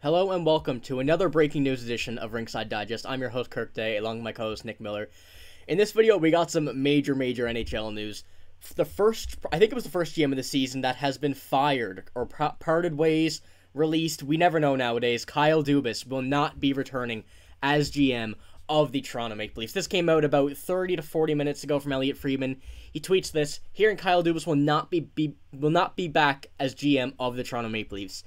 Hello and welcome to another breaking news edition of Ringside Digest. I'm your host Kirk Day, along with my co-host Nick Miller. In this video, we got some major NHL news. I think it was the first GM of the season that has been fired or parted ways, released. We never know nowadays. Kyle Dubas will not be returning as GM of the Toronto Maple Leafs. This came out about 30 to 40 minutes ago from Elliot Friedman. He tweets this: "Hearing Kyle Dubas will not be back as GM of the Toronto Maple Leafs."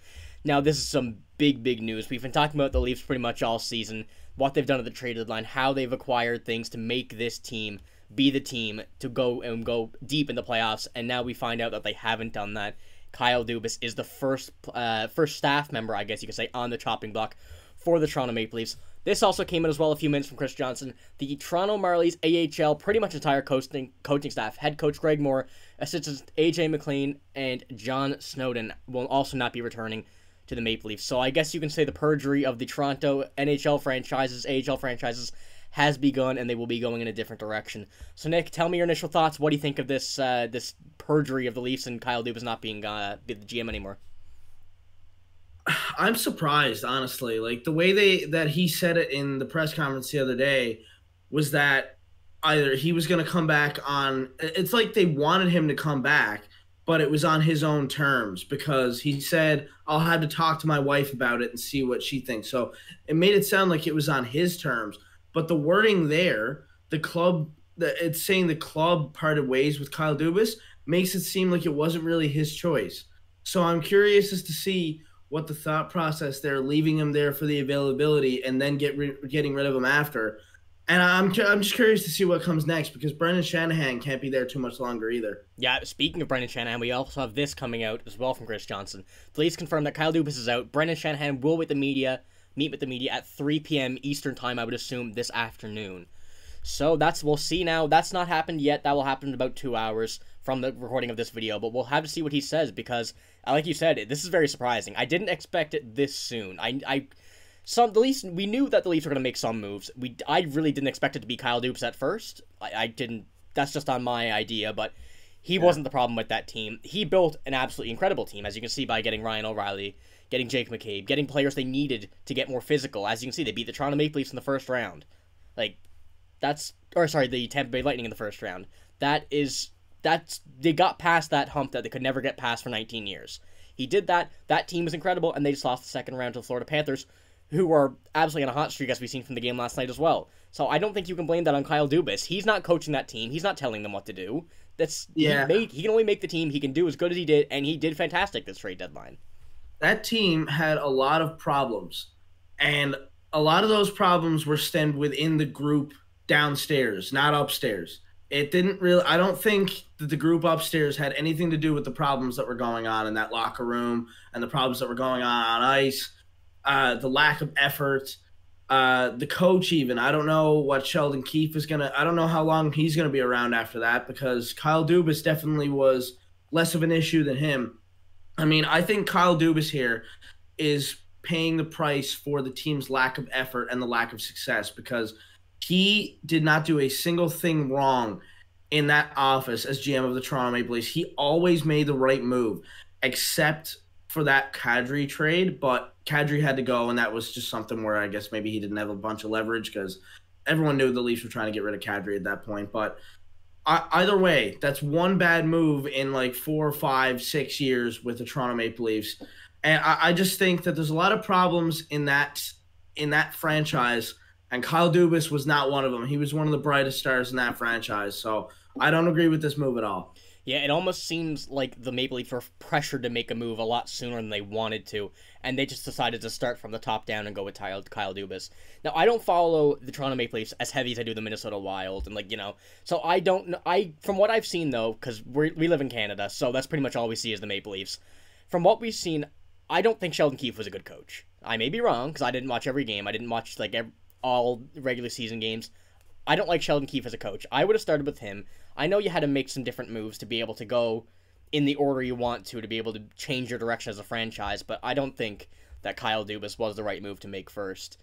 Now, this is some big news. We've been talking about the Leafs pretty much all season, what they've done at the trade deadline, how they've acquired things to make this team be the team to go deep in the playoffs, and now we find out that they haven't done that. Kyle Dubas is the first staff member, I guess you could say, on the chopping block for the Toronto Maple Leafs. This also came in as well a few minutes from Chris Johnson. The Toronto Marlies AHL, pretty much entire coaching staff, head coach Greg Moore, assistants AJ McLean, and John Snowden will also not be returning to the Maple Leafs. So I guess you can say the purgery of the Toronto NHL franchises, AHL franchises, has begun, and they will be going in a different direction. So Nick, tell me your initial thoughts. What do you think of this this purgery of the Leafs and Kyle Dubas not being the GM anymore? I'm surprised, honestly. Like, the way that he said it in the press conference the other day was that either he was going to come back on, it's like they wanted him to come back, but it was on his own terms, because he said, "I'll have to talk to my wife about it and see what she thinks." So it made it sound like it was on his terms, but the wording there, it's saying the club parted ways with Kyle Dubas, makes it seem like it wasn't really his choice. So I'm curious as to see what the thought process there, leaving him there for the availability and then getting rid of him after. And I'm just curious to see what comes next, because Brendan Shanahan can't be there too much longer either. Yeah, speaking of Brendan Shanahan, we also have this coming out as well from Chris Johnson. Police confirm that Kyle Dubas is out. Brendan Shanahan will meet with the media at 3 p.m. Eastern time, I would assume, this afternoon. So we'll see now. That's not happened yet. That will happen in about 2 hours from the recording of this video, but we'll have to see what he says, because, like you said, this is very surprising. I didn't expect it this soon. The Leafs, we knew that the Leafs were going to make some moves. I really didn't expect it to be Kyle Dubas at first. I didn't. That's just on my idea, but he wasn't the problem with that team. He built an absolutely incredible team, as you can see by getting Ryan O'Reilly, getting Jake McCabe, getting players they needed to get more physical. As you can see, they beat the Toronto Maple Leafs in the first round. The Tampa Bay Lightning in the first round. They got past that hump that they could never get past for 19 years. He did that. That team was incredible, and they just lost the second round to the Florida Panthers, who are absolutely on a hot streak, as we've seen from the game last night as well. So I don't think you can blame that on Kyle Dubas. He's not coaching that team. He's not telling them what to do. He can only make the team. He can do as good as he did, and he did fantastic this trade deadline. That team had a lot of problems, and a lot of those problems were stemmed within the group downstairs, not upstairs. It didn't really. I don't think that the group upstairs had anything to do with the problems that were going on in that locker room and the problems that were going on ice. The lack of effort, the coach even. I don't know what Sheldon Keefe is going to – I don't know how long he's going to be around after that, because Kyle Dubas definitely was less of an issue than him. I mean, I think Kyle Dubas here is paying the price for the team's lack of effort and the lack of success, because he did not do a single thing wrong in that office as GM of the Toronto Maple Leafs. He always made the right move, except for that Kadri trade, but Kadri had to go, and that was just something where I guess maybe he didn't have a bunch of leverage, because everyone knew the Leafs were trying to get rid of Kadri at that point. But either way, that's one bad move in like 4, 5, 6 years with the Toronto Maple Leafs. And I just think that there's a lot of problems in that franchise, and Kyle Dubas was not one of them. He was one of the brightest stars in that franchise. So I don't agree with this move at all. Yeah, it almost seems like the Maple Leafs were pressured to make a move a lot sooner than they wanted to, and they just decided to start from the top down and go with Kyle Dubas. Now, I don't follow the Toronto Maple Leafs as heavy as I do the Minnesota Wild, and so I don't know. From what I've seen, though, because we live in Canada, so that's pretty much all we see is the Maple Leafs. From what we've seen, I don't think Sheldon Keefe was a good coach. I may be wrong, because I didn't watch every game. I didn't watch all regular season games. I don't like Sheldon Keefe as a coach. I would have started with him. I know you had to make some different moves to be able to go in the order you want to be able to change your direction as a franchise, but I don't think that Kyle Dubas was the right move to make first.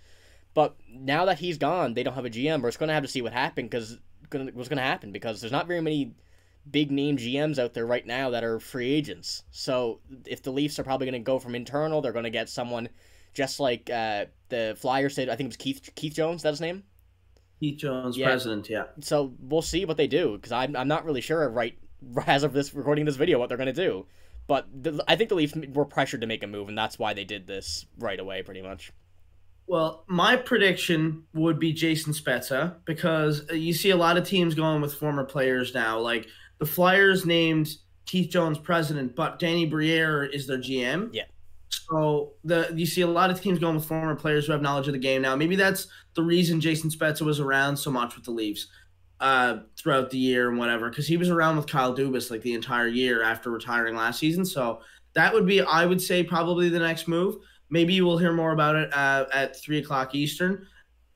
But now that he's gone, they don't have a GM, or it's going to have to see what happened, because what's going to happen, because there's not very many big-name GMs out there right now that are free agents. So if the Leafs are probably going to go from internal, they're going to get someone just like the Flyers said. I think it was Keith Jones. That's his name. Keith Jones, president. Yeah. So we'll see what they do, because I'm not really sure right as of this recording this video what they're gonna do. But I think the Leafs were pressured to make a move, and that's why they did this right away, pretty much. Well, my prediction would be Jason Spezza, because you see a lot of teams going with former players now. Like the Flyers named Keith Jones president, but Danny Briere is their GM. Yeah. So you see a lot of teams going with former players who have knowledge of the game now. Maybe that's the reason Jason Spezza was around so much with the Leafs throughout the year and whatever, because he was around with Kyle Dubas like the entire year after retiring last season. So that would be, I would say, probably the next move. Maybe you will hear more about it at 3 o'clock Eastern.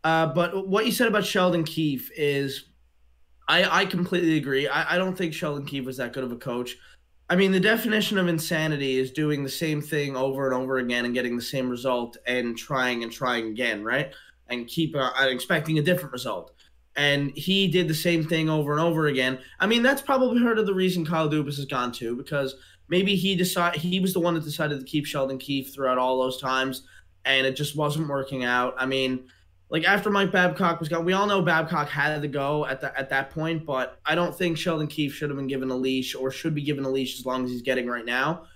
But what you said about Sheldon Keefe is, I completely agree. I don't think Sheldon Keefe was that good of a coach. I mean, the definition of insanity is doing the same thing over and over again and getting the same result and trying again, right? And keep expecting a different result. And he did the same thing over and over again. I mean, that's probably part of the reason Kyle Dubas has gone to, because maybe he was the one that decided to keep Sheldon Keefe throughout all those times, and it just wasn't working out. I mean, like after Mike Babcock was gone, we all know Babcock had to go at that point, but I don't think Sheldon Keefe should have been given a leash, or should be given a leash as long as he's getting right now.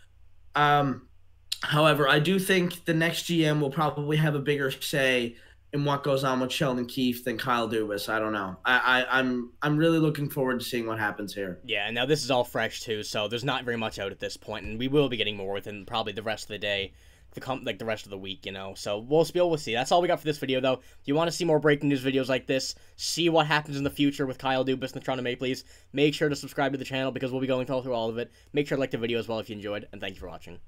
However, I do think the next GM will probably have a bigger say in what goes on with Sheldon Keefe than Kyle Dubas. I don't know. I'm really looking forward to seeing what happens here. Yeah, and now this is all fresh too, so there's not very much out at this point, and we will be getting more within probably the rest of the day, like the rest of the week, you know. So we'll be able to see. That's all we got for this video, though. If you want to see more breaking news videos like this, see what happens in the future with Kyle Dubas and the Toronto Maple Leafs, make sure to subscribe to the channel, because we'll be going through all of it. Make sure to like the video as well if you enjoyed, and thank you for watching.